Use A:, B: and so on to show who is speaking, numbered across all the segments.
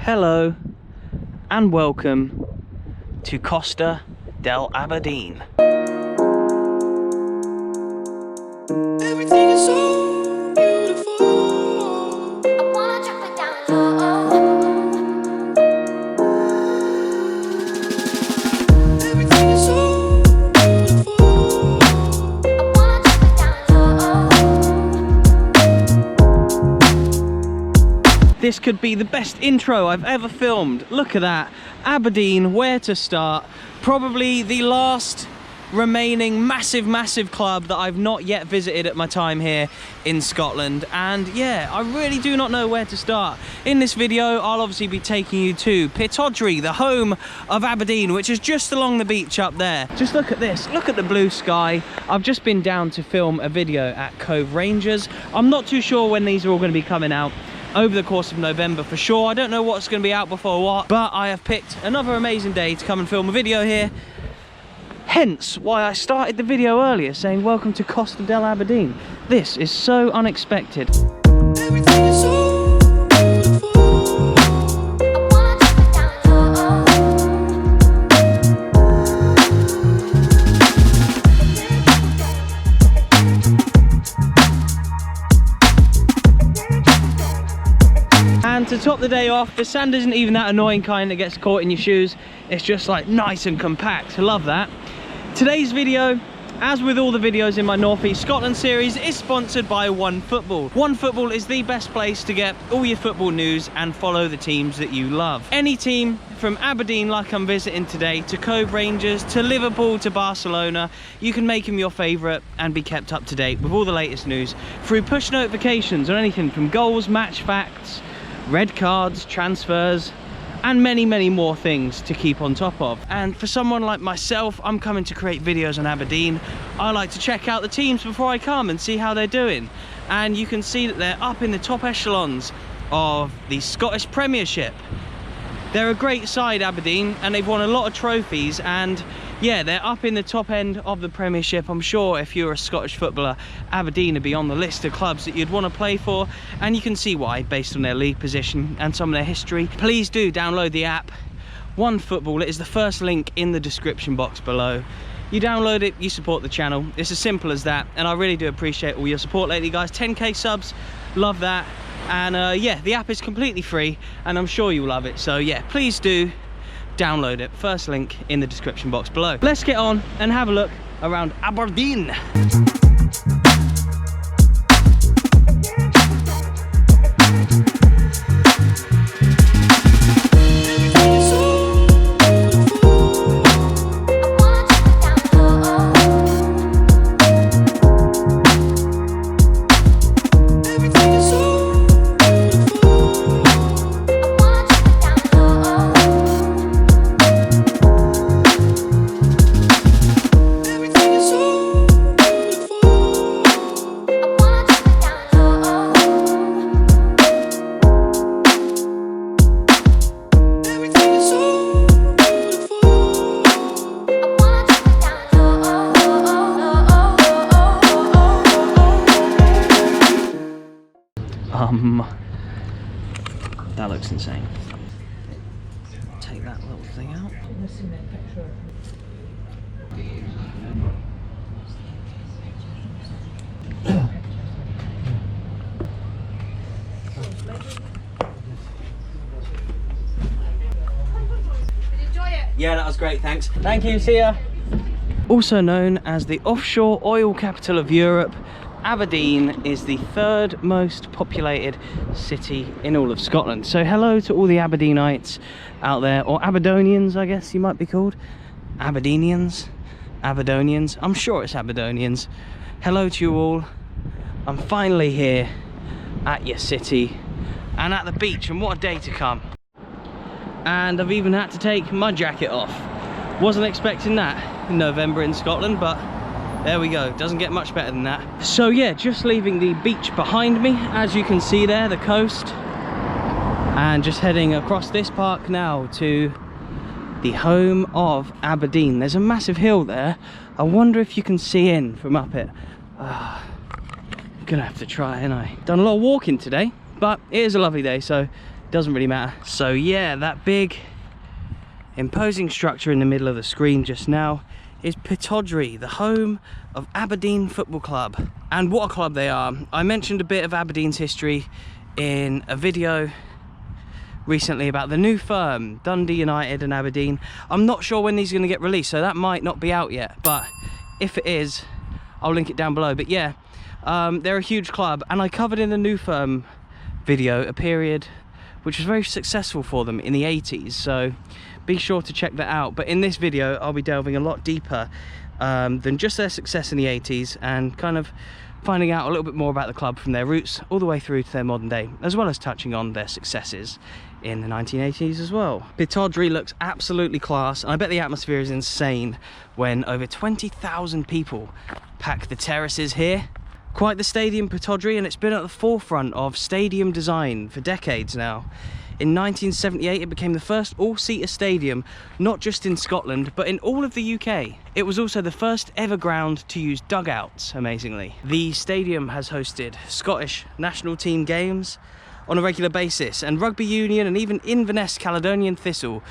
A: Hello and welcome to Costa del Aberdeen.
B: Everything is so beautiful. I wanna drop it down low. Everything is so beautiful. I wanna drop it down low.
A: This could be the best intro I've ever filmed. Look at that. Aberdeen, where to start? Probably the last remaining massive club that I've not yet visited at my time here in Scotland, and yeah, I really do not know where to start. In this video I'll obviously be taking you to Pittodrie, the home of Aberdeen, which is just along the beach up there. Just look at this, look at the blue sky. I've just been down to film a video at Cove Rangers. I'm not too sure when these are all going to be coming out, over the course of November for sure. I don't know what's going to be out before what, but I have picked another amazing day to come and film a video here. Hence why I started the video earlier saying welcome to Costa del Aberdeen. This is so unexpected.
B: Everything is so beautiful. I wanna drop it down low.
A: And to top the day off, the sand isn't even that annoying kind that gets caught in your shoes. It's just like nice and compact. I love that. Today's video, as with all the videos in my North East Scotland series, is sponsored by OneFootball. OneFootball is the best place to get all your football news and follow the teams that you love. Any team from Aberdeen, like I'm visiting today, to Cove Rangers, to Liverpool, to Barcelona, you can make them your favourite and be kept up to date with all the latest news through push notifications on anything from goals, match facts, red cards, transfers, and many more things to keep on top of. And for someone like myself, I'm coming to create videos on Aberdeen. I like to check out the teams before I come and see how they're doing. And you can see that they're up in the top echelons of the Scottish Premiership. They're a great side, Aberdeen, and they've won a lot of trophies, and yeah, they're up in the top end of the Premiership. I'm sure if you're a Scottish footballer, Aberdeen would be on the list of clubs that you'd want to play for, and you can see why based on their league position and some of their history. Please do download the app, OneFootball. It is the first link in the description box below. You download it, you support the channel. It's as simple as that, and I really do appreciate all your support lately, guys. 10k subs, love that. And yeah, the app is completely free, and I'm sure you'll love it. So yeah, please do download it. First link in the description box below. Let's get on and have a look around Aberdeen. That looks insane. Take that little thing out. Yeah, that was great, thanks. Thank you, see ya. Also known as the offshore oil capital of Europe, Aberdeen is the third most populated city in all of Scotland. So hello to all the Aberdeenites out there, or Aberdonians I guess you might be called. Aberdeenians, Aberdonians, I'm sure it's Aberdonians. Hello to you all. I'm finally here at your city and at the beach, and what a day to come. And I've even had to take my jacket off. Wasn't expecting that in November in Scotland, but there we go, doesn't get much better than that. So yeah, just leaving the beach behind me, as you can see there, the coast, and just heading across this park now to the home of Aberdeen. There's a massive hill there. I wonder if you can see in from up it. I'm gonna have to try, ain't I? Done a lot of walking today, but it is a lovely day, so doesn't really matter. So yeah, that big imposing structure in the middle of the screen just now is Pittodrie, the home of Aberdeen Football Club. And what a club they are. I mentioned a bit of Aberdeen's history in a video recently about the new firm, Dundee United and Aberdeen. I'm not sure when these are going to get released, so that might not be out yet, but if it is, I'll link it down below. But yeah, they're a huge club, and I covered in the new firm video a period which was very successful for them in the 80s, so be sure to check that out. But in this video I'll be delving a lot deeper than just their success in the 80s, and kind of finding out a little bit more about the club from their roots all the way through to their modern day, as well as touching on their successes in the 1980s as well. Pittodrie looks absolutely class, and I bet the atmosphere is insane when over 20,000 people pack the terraces here. Quite the stadium, Pittodrie, and it's been at the forefront of stadium design for decades now. In 1978 it became the first all-seater stadium, not just in Scotland but in all of the UK. It was also the first ever ground to use dugouts, amazingly. The stadium has hosted Scottish national team games on a regular basis, and rugby union and even Inverness Caledonian Thistle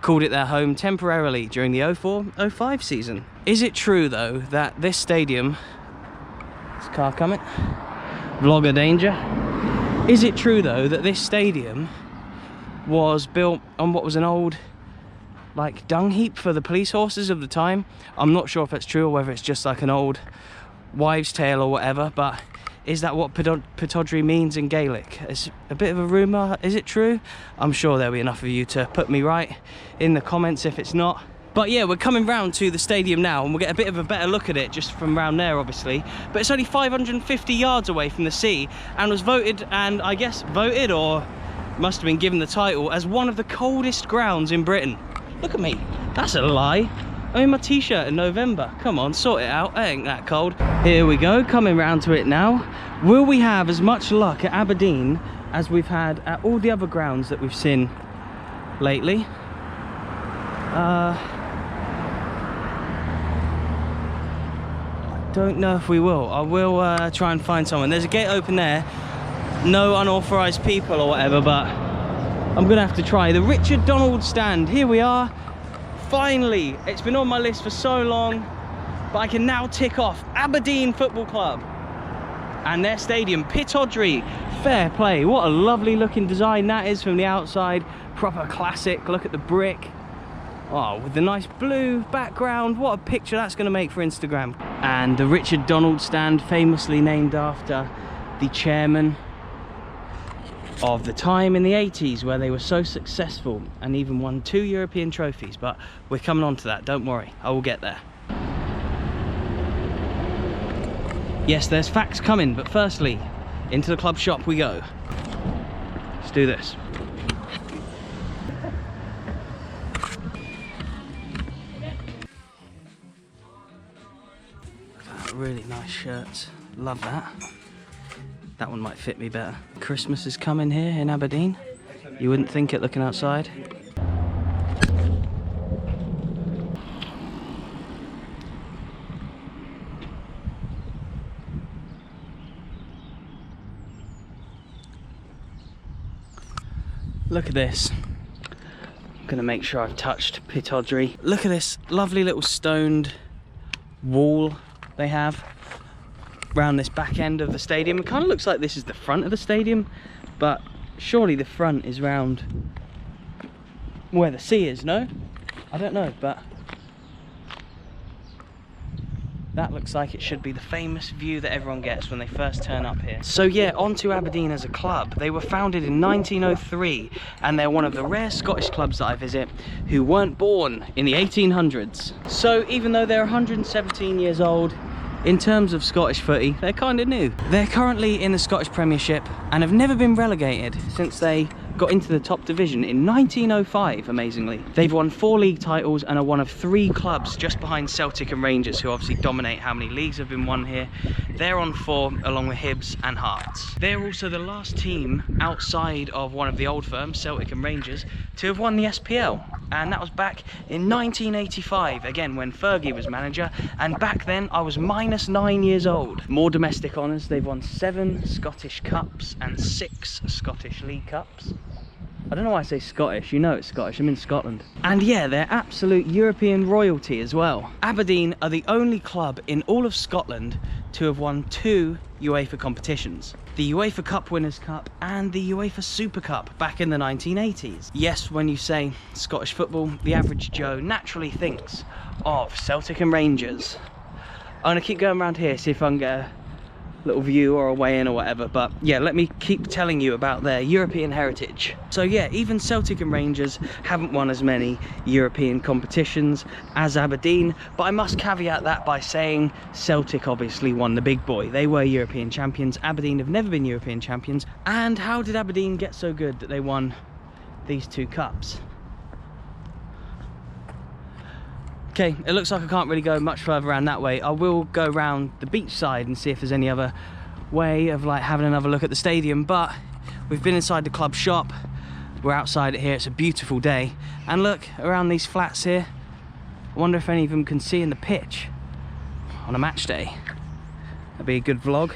A: called it their home temporarily during the 04-05 season. Is it true though that this stadium, this car coming, vlogger danger, is it true though that this stadium was built on what was an old like dung heap for the police horses of the time? I'm not sure if it's true or whether it's just like an old wives' tale or whatever, but is that what Pittodrie means in Gaelic? It's a bit of a rumour. Is it true? I'm sure there'll be enough of you to put me right in the comments if it's not. But yeah, we're coming round to the stadium now, and we'll get a bit of a better look at it just from round there, obviously. But it's only 550 yards away from the sea, and was voted, and I guess voted, or must have been given the title, as one of the coldest grounds in Britain. Look at me, that's a lie. I'm in my t-shirt in November. Come on, sort it out, it ain't that cold. Here we go, coming round to it now. Will we have as much luck at Aberdeen as we've had at all the other grounds that we've seen lately? I don't know if we will. I will try and find someone. There's a gate open there. No unauthorized people or whatever, but I'm gonna have to try. The Richard Donald stand, here we are. Finally, it's been on my list for so long, but I can now tick off Aberdeen Football Club and their stadium, Pittodrie. Fair play, what a lovely looking design that is from the outside. Proper classic, look at the brick. Oh, with the nice blue background, what a picture that's gonna make for Instagram. And the Richard Donald stand, famously named after the chairman of the time in the 80s where they were so successful and even won 2 European trophies. But we're coming on to that, don't worry, I will get there. Yes, there's facts coming, but firstly, into the club shop we go. Let's do this. Really nice shirts, love that. That one might fit me better. Christmas is coming here in Aberdeen. You wouldn't think it looking outside. Look at this. I'm gonna make sure I've touched Pittodrie. Look at this lovely little stoned wall they have around this back end of the stadium. It kind of looks like this is the front of the stadium, but surely the front is round where the sea is, no? I don't know, but that looks like it should be the famous view that everyone gets when they first turn up here. So yeah, on to Aberdeen as a club. They were founded in 1903, and they're one of the rare Scottish clubs that I visit who weren't born in the 1800s. So even though they're 117 years old, in terms of Scottish footy, they're kind of new. They're currently in the Scottish Premiership and have never been relegated since they got into the top division in 1905, amazingly. They've won 4 league titles and are one of 3 clubs just behind Celtic and Rangers, who obviously dominate how many leagues have been won here. They're on 4, along with Hibs and Hearts. They're also the last team outside of one of the old firms, Celtic and Rangers, to have won the SPL. And that was back in 1985, again when Fergie was manager, and back then I was -9 years old. More domestic honours, they've won 7 Scottish Cups and 6 Scottish League Cups. I don't know why I say Scottish, you know it's Scottish, I'm in Scotland. And yeah, they're absolute European royalty as well. Aberdeen are the only club in all of Scotland to have won 2 UEFA competitions. The UEFA Cup Winners Cup and the UEFA Super Cup back in the 1980s. Yes, when you say Scottish football, the average Joe naturally thinks of Celtic and Rangers. I'm gonna keep going around here, see if I can get a little view or a way in or whatever, but yeah, let me keep telling you about their European heritage. So yeah, even Celtic and Rangers haven't won as many European competitions as Aberdeen, but I must caveat that by saying Celtic obviously won the big boy. They were European champions. Aberdeen have never been European champions. And how did Aberdeen get so good that they won these 2 cups? Okay, it looks like I can't really go much further around that way. I will go around the beach side and see if there's any other way of like having another look at the stadium, but we've been inside the club shop. We're outside it here, it's a beautiful day. And look, around these flats here, I wonder if any of them can see in the pitch on a match day. That'd be a good vlog.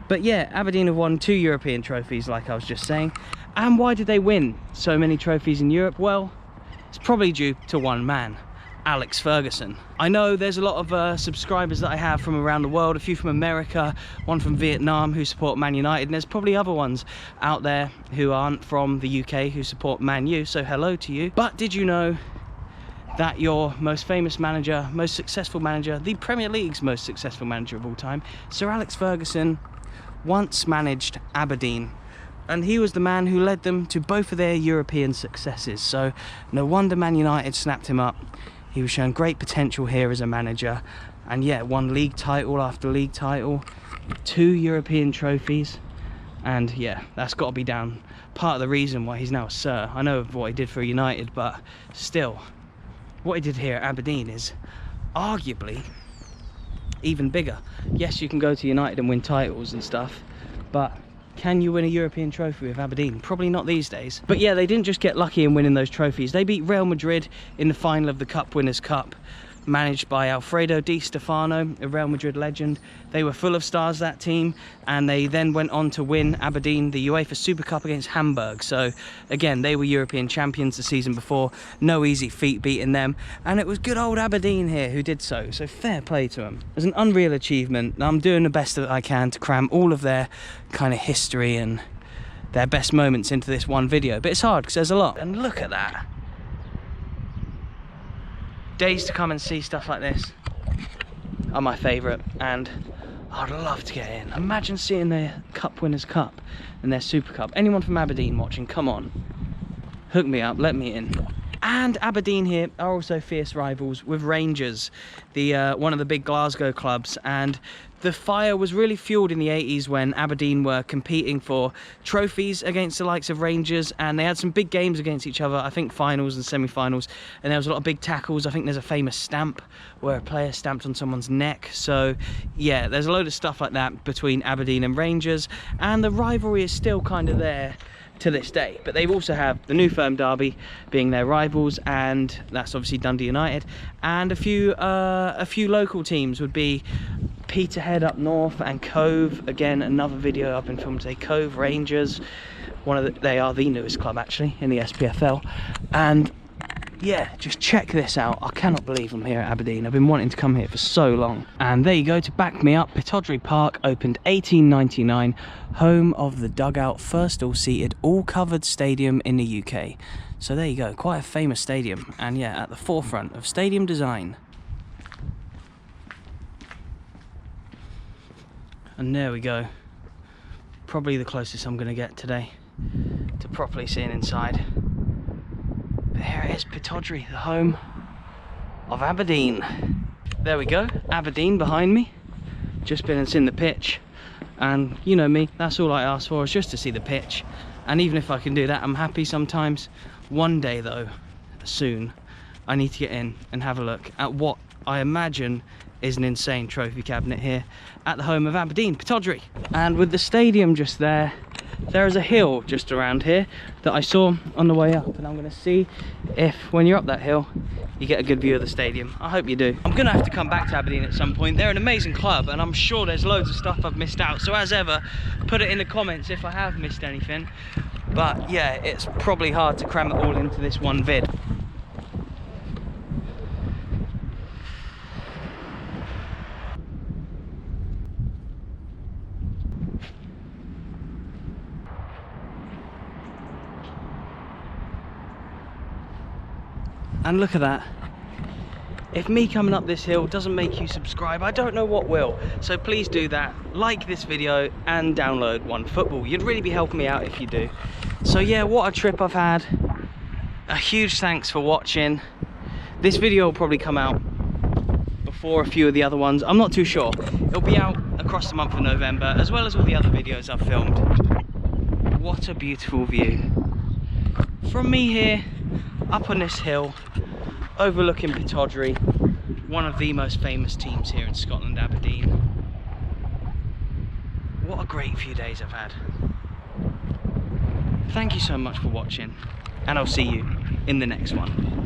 A: But yeah, Aberdeen have won 2 European trophies, like I was just saying. And why did they win so many trophies in Europe? Well, it's probably due to one man, Alex Ferguson. I know there's a lot of subscribers that I have from around the world, a few from America, one from Vietnam who support Man United, and there's probably other ones out there who aren't from the UK who support Man U, so hello to you. But did you know that your most famous manager, most successful manager, the Premier League's most successful manager of all time, Sir Alex Ferguson, once managed Aberdeen? And he was the man who led them to both of their European successes, so no wonder Man United snapped him up. He was showing great potential here as a manager, and yeah, won league title after league title, 2 European trophies, and yeah, that's got to be down part of the reason why he's now a Sir. I know of what he did for United, but still, what he did here at Aberdeen is arguably even bigger. Yes, you can go to United and win titles and stuff, but can you win a European trophy with Aberdeen? Probably not these days. But yeah, they didn't just get lucky in winning those trophies. They beat Real Madrid in the final of the Cup Winners Cup, managed by Alfredo Di Stefano, a Real Madrid legend. They were full of stars, that team, and they then went on to win Aberdeen the UEFA Super Cup against Hamburg. So again, they were European champions the season before. No easy feat beating them, and it was good old Aberdeen here who did so. So fair play to them. It was an unreal achievement. I'm doing the best that I can to cram all of their kind of history and their best moments into this one video, but it's hard because there's a lot. And look at that. Days to come and see stuff like this are my favourite, and I'd love to get in. Imagine seeing their Cup Winners Cup and their Super Cup. Anyone from Aberdeen watching, come on, hook me up, let me in. And Aberdeen here are also fierce rivals with Rangers, the one of the big Glasgow clubs, and the fire was really fueled in the 80s when Aberdeen were competing for trophies against the likes of Rangers, and they had some big games against each other, I think finals and semi-finals, and there was a lot of big tackles. I think there's a famous stamp where a player stamped on someone's neck. So yeah, there's a load of stuff like that between Aberdeen and Rangers, and the rivalry is still kind of there to this day. But they also have the New Firm Derby being their rivals, and that's obviously Dundee United, and a few local teams would be Peterhead up north and Cove. Again, another video I've been filming today. Cove Rangers, they are the newest club actually in the SPFL. And yeah, just check this out. I cannot believe I'm here at Aberdeen. I've been wanting to come here for so long. And there you go, to back me up, Pittodrie Park opened 1899, home of the Dugout, first all-seated, all-covered stadium in the UK. So there you go, quite a famous stadium, and yeah, at the forefront of stadium design. And there we go, probably the closest I'm going to get today to properly seeing inside. But here it is, Pittodrie, the home of Aberdeen. There we go, Aberdeen behind me. Just been and seen the pitch, and you know me, that's all I ask for, is just to see the pitch. And even if I can do that, I'm happy sometimes. One day though, soon, I need to get in and have a look at what I imagine is an insane trophy cabinet here at the home of Aberdeen, Pittodrie. And with the stadium just there, there is a hill just around here that I saw on the way up, and I'm going to see if when you're up that hill you get a good view of the stadium. I hope you do. I'm going to have to come back to Aberdeen at some point. They're an amazing club, and I'm sure there's loads of stuff I've missed out, so as ever, put it in the comments if I have missed anything. But yeah, it's probably hard to cram it all into this one vid. And look at that. If me coming up this hill doesn't make you subscribe, I don't know what will. So please do that. Like this video and download OneFootball. You'd really be helping me out if you do. So yeah, what a trip I've had. A huge thanks for watching. This video will probably come out before a few of the other ones. I'm not too sure. It'll be out across the month of November, as well as all the other videos I've filmed. What a beautiful view. From me here, up on this hill, overlooking Pittodrie, one of the most famous teams here in Scotland, Aberdeen. What a great few days I've had. Thank you so much for watching, and I'll see you in the next one.